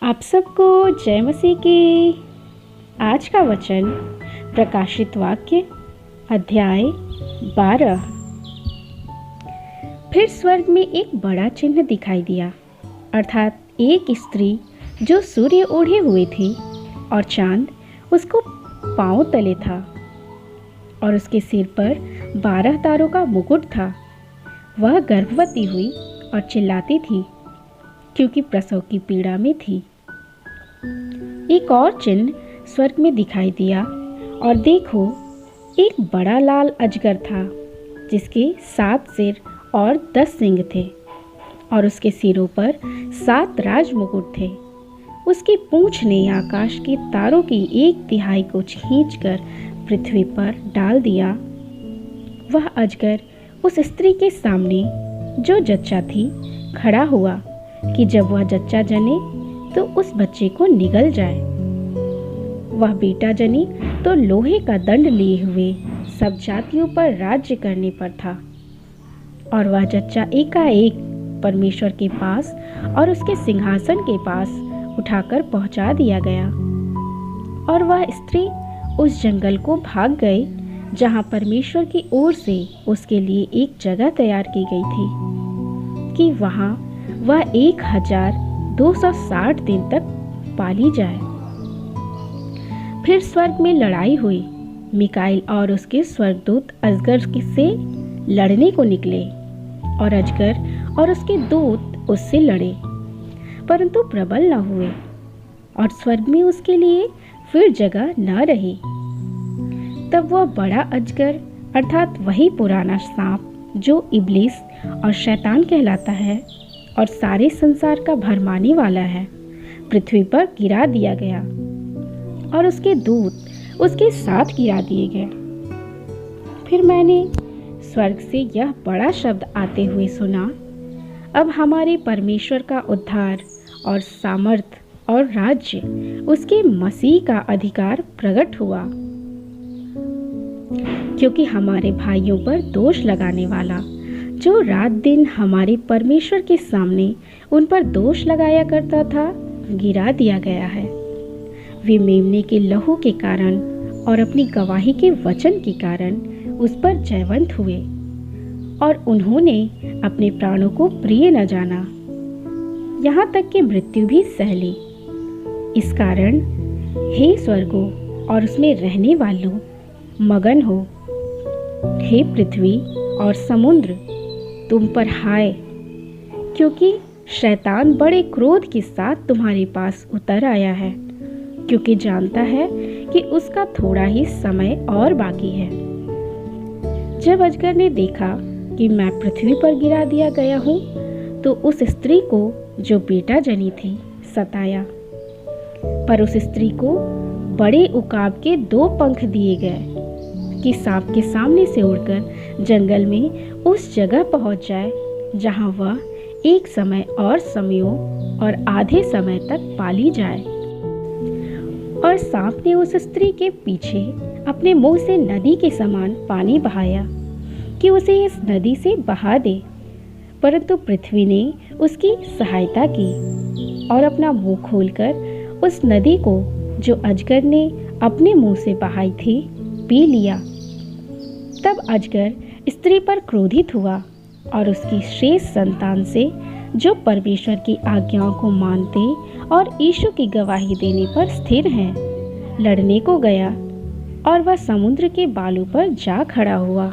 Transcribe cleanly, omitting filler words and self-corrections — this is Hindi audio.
आप सबको जय मसीह की। आज का वचन प्रकाशित वाक्य अध्याय 12। फिर स्वर्ग में एक बड़ा चिन्ह दिखाई दिया, अर्थात एक स्त्री जो सूर्य ओढ़े हुए थी और चांद उसको पांव तले था और उसके सिर पर 12 तारों का मुकुट था। वह गर्भवती हुई और चिल्लाती थी क्योंकि प्रसव की पीड़ा में थी। एक और चिन्ह स्वर्ग में दिखाई दिया और देखो, एक बड़ा लाल अजगर था जिसके 7 सिर और 10 सींग थे और उसके सिरों पर 7 राज मुकुट थे। उसकी पूंछ ने आकाश के तारों की 1/3 को खींचकर पृथ्वी पर डाल दिया। वह अजगर उस स्त्री के सामने जो जच्चा थी खड़ा हुआ कि जब वह जच्चा जने तो उस बच्चे को निगल जाए। वह बेटा जनी तो लोहे का दंड लिए हुए सब जातियों पर राज्य करने पर था। और वह जच्चा एकाएक परमेश्वर के पास और उसके सिंहासन के पास उठाकर पहुंचा दिया गया। और वह स्त्री उस जंगल को भाग गई जहां परमेश्वर की ओर से उसके लिए एक जगह तैयार की गई थी कि वहां वह 1260 दिन तक पाली जाए। फिर स्वर्ग में लड़ाई हुई। मिकाईल और उसके स्वर्गदूत अजगर से लड़ने को निकले और अजगर और उसके दूत उससे लड़े, परंतु प्रबल न हुए और स्वर्ग में उसके लिए फिर जगह न रही। तब वह बड़ा अजगर अर्थात वही पुराना सांप जो इब्लीस और शैतान कहलाता है और सारे संसार का भरमाने वाला है, पृथ्वी पर गिरा दिया गया और उसके दूत उसके साथ गिरा दिए गए। फिर मैंने स्वर्ग से यह बड़ा शब्द आते हुए सुना, अब हमारे परमेश्वर का उद्धार और सामर्थ और राज्य उसके मसीह का अधिकार प्रकट हुआ, क्योंकि हमारे भाइयों पर दोष लगाने वाला जो रात दिन हमारे परमेश्वर के सामने उन पर दोष लगाया करता था गिरा दिया गया है। वे मेमने के लहू के कारण और अपनी गवाही के वचन के कारण उस पर जयवंत हुए और उन्होंने अपने प्राणों को प्रिय न जाना, यहाँ तक कि मृत्यु भी सह ली। इस कारण हे स्वर्गों और उसमें रहने वालों मगन हो, हे पृथ्वी और समुद्र तुम पर हाय, क्योंकि शैतान बड़े क्रोध के साथ तुम्हारे पास उतर आया है, क्योंकि जानता है कि उसका थोड़ा ही समय और बाकी है। जब अजगर ने देखा कि मैं पृथ्वी पर गिरा दिया गया हूँ, तो उस स्त्री को जो बेटा जनी थी सताया। पर उस स्त्री को बड़े उकाब के 2 पंख दिए गए कि सांप के सामने से उड़कर जंगल में उस जगह पहुंच जाए जहां वह एक समय और समयों और आधे समय तक पाली जाए। और सांप ने उस स्त्री के पीछे अपने मुंह से नदी के समान पानी बहाया कि उसे इस नदी से बहा दे, परंतु पृथ्वी ने उसकी सहायता की और अपना मुंह खोलकर उस नदी को जो अजगर ने अपने मुंह से बहाई थी पी लिया। तब अजगर स्त्री पर क्रोधित हुआ और उसकी शेष संतान से जो परमेश्वर की आज्ञाओं को मानते और यीशु की गवाही देने पर स्थिर हैं, लड़ने को गया और वह समुद्र के बालू पर जा खड़ा हुआ।